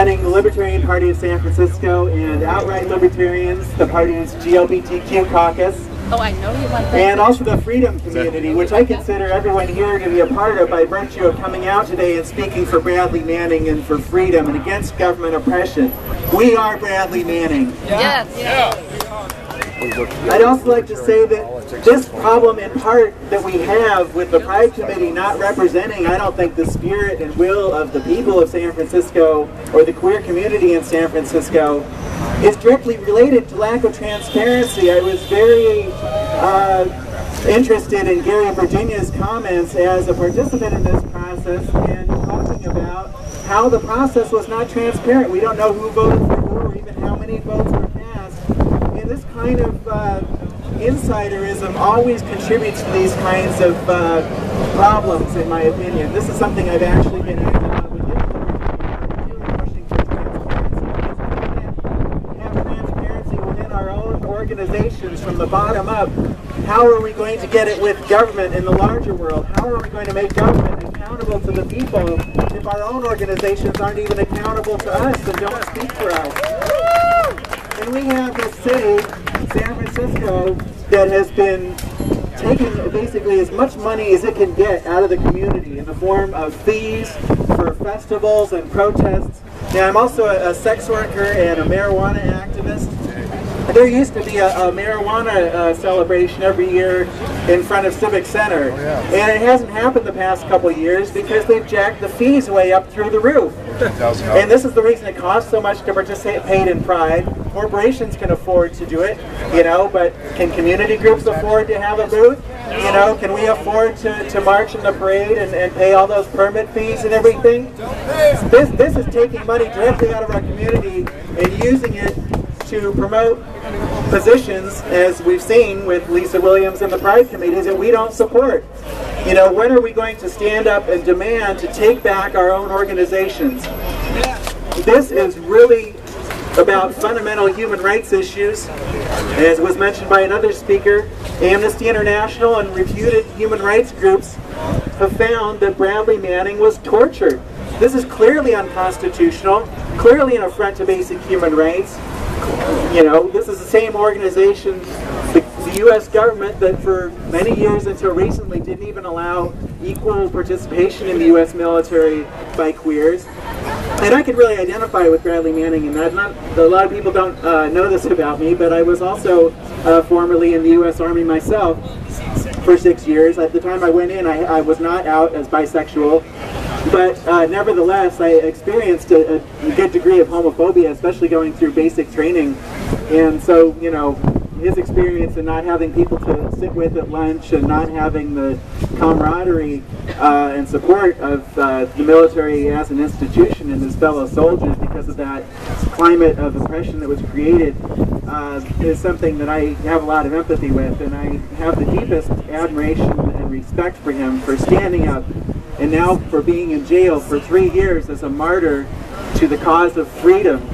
heading the Libertarian Party of San Francisco and Outright Libertarians, the party's GLBTQ caucus. Oh, I know you want that. And also the Freedom Community, which I consider everyone here to be a part of by virtue of coming out today and speaking for Bradley Manning and for freedom and against government oppression. We are Bradley Manning. Yes. Yeah. I'd also like to say that this problem in part that we have with the Pride Committee not representing, I don't think, the spirit and will of the people of San Francisco or the queer community in San Francisco is directly related to lack of transparency. I was very interested in Gary Virginia's comments as a participant in this process and talking about how the process was not transparent. We don't know who voted for who or even how many votes were cast. And this kind of insiderism always contributes to these kinds of problems, in my opinion. This is something I've actually been active on with pushing for transparency. We have transparency within our own organizations from the bottom up. How are we going to get it with government in the larger world? How are we going to make government accountable to the people if our own organizations aren't even accountable to us and don't speak for us? And we have this city, San Francisco, that has been taking basically as much money as it can get out of the community in the form of fees for festivals and protests. Now, I'm also a sex worker and a marijuana activist. There used to be a marijuana celebration every year in front of Civic Center, and it hasn't happened the past couple of years because they've jacked the fees way up through the roof. And this is the reason it costs so much to participate in Pride. Corporations can afford to do it, you know, but can community groups afford to have a booth? You know, can we afford to march in the parade and pay all those permit fees and everything? This is taking money directly out of our community and using it to promote positions, as we've seen with Lisa Williams and the Pride Committees, that we don't support. You know, when are we going to stand up and demand to take back our own organizations? This is really about fundamental human rights issues. As was mentioned by another speaker, Amnesty International and reputed human rights groups have found that Bradley Manning was tortured. This is clearly unconstitutional, clearly an affront to basic human rights. You know, this is the same organization, the U.S. government, that for many years until recently didn't even allow equal participation in the U.S. military by queers. And I could really identify with Bradley Manning in that. A lot of people don't know this about me, but I was also formerly in the U.S. Army myself for 6 years. At the time I went in, I was not out as bisexual. But nevertheless, I experienced a good degree of homophobia, especially going through basic training. And so, you know, his experience in not having people to sit with at lunch and not having the camaraderie and support of the military as an institution and his fellow soldiers because of that climate of oppression that was created is something that I have a lot of empathy with. And I have the deepest admiration and respect for him for standing up and now for being in jail for 3 years as a martyr to the cause of freedom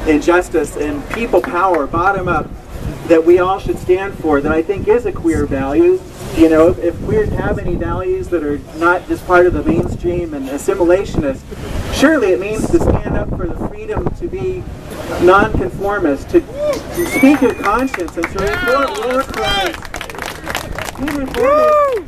and justice and people power, bottom up, that we all should stand for, that I think is a queer value. You know, if queers have any values that are not just part of the mainstream and assimilationist, surely it means to stand up for the freedom to be nonconformist, to speak your conscience and to report war crimes. He reported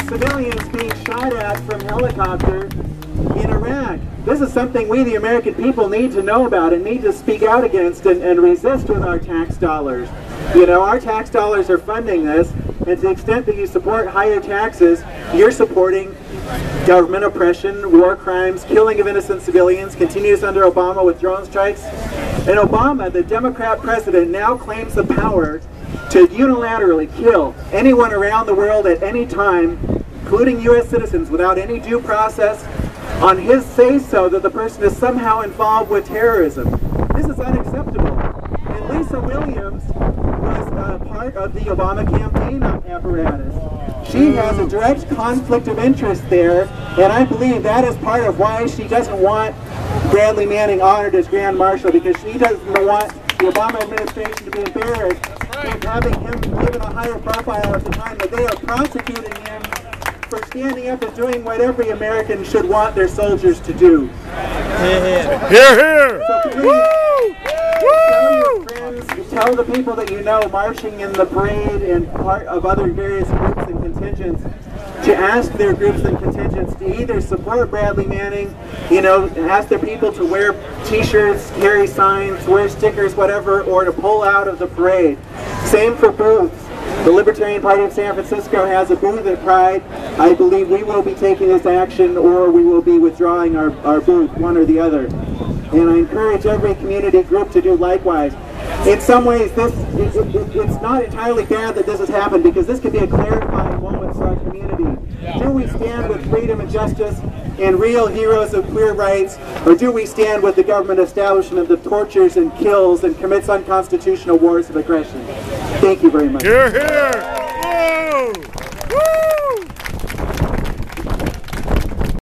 civilians being shot at from helicopter in Iraq. This is something we, the American people, need to know about and need to speak out against and resist with our tax dollars. You know, our tax dollars are funding this, and to the extent that you support higher taxes, you're supporting government oppression, war crimes, killing of innocent civilians, continues under Obama with drone strikes. And Obama, the Democrat president, now claims the power to unilaterally kill anyone around the world at any time, including U.S. citizens, without any due process, on his say-so that the person is somehow involved with terrorism. This is unacceptable. And Lisa Williams was part of the Obama campaign apparatus. She has a direct conflict of interest there, and I believe that is part of why she doesn't want Bradley Manning honored as Grand Marshal, because she doesn't want the Obama administration to be embarrassed with having him given a higher profile at the time that they are prosecuting him for standing up and doing what every American should want their soldiers to do. Here, here! So please, tell your friends, tell the people that you know marching in the parade and part of other various groups and contingents to ask their groups and contingents to either support Bradley Manning, you know, ask their people to wear t-shirts, carry signs, wear stickers, whatever, or to pull out of the parade. Same for booths. The Libertarian Party of San Francisco has a booth at Pride. I believe we will be taking this action, or we will be withdrawing our booth, one or the other. And I encourage every community group to do likewise. In some ways, it's not entirely bad that this has happened, because this could be a clarifying moment for our community. Do we stand with freedom and justice and real heroes of queer rights, or do we stand with the government establishment that tortures and kills and commits unconstitutional wars of aggression? Thank you very much. Here, here! Woo! Woo!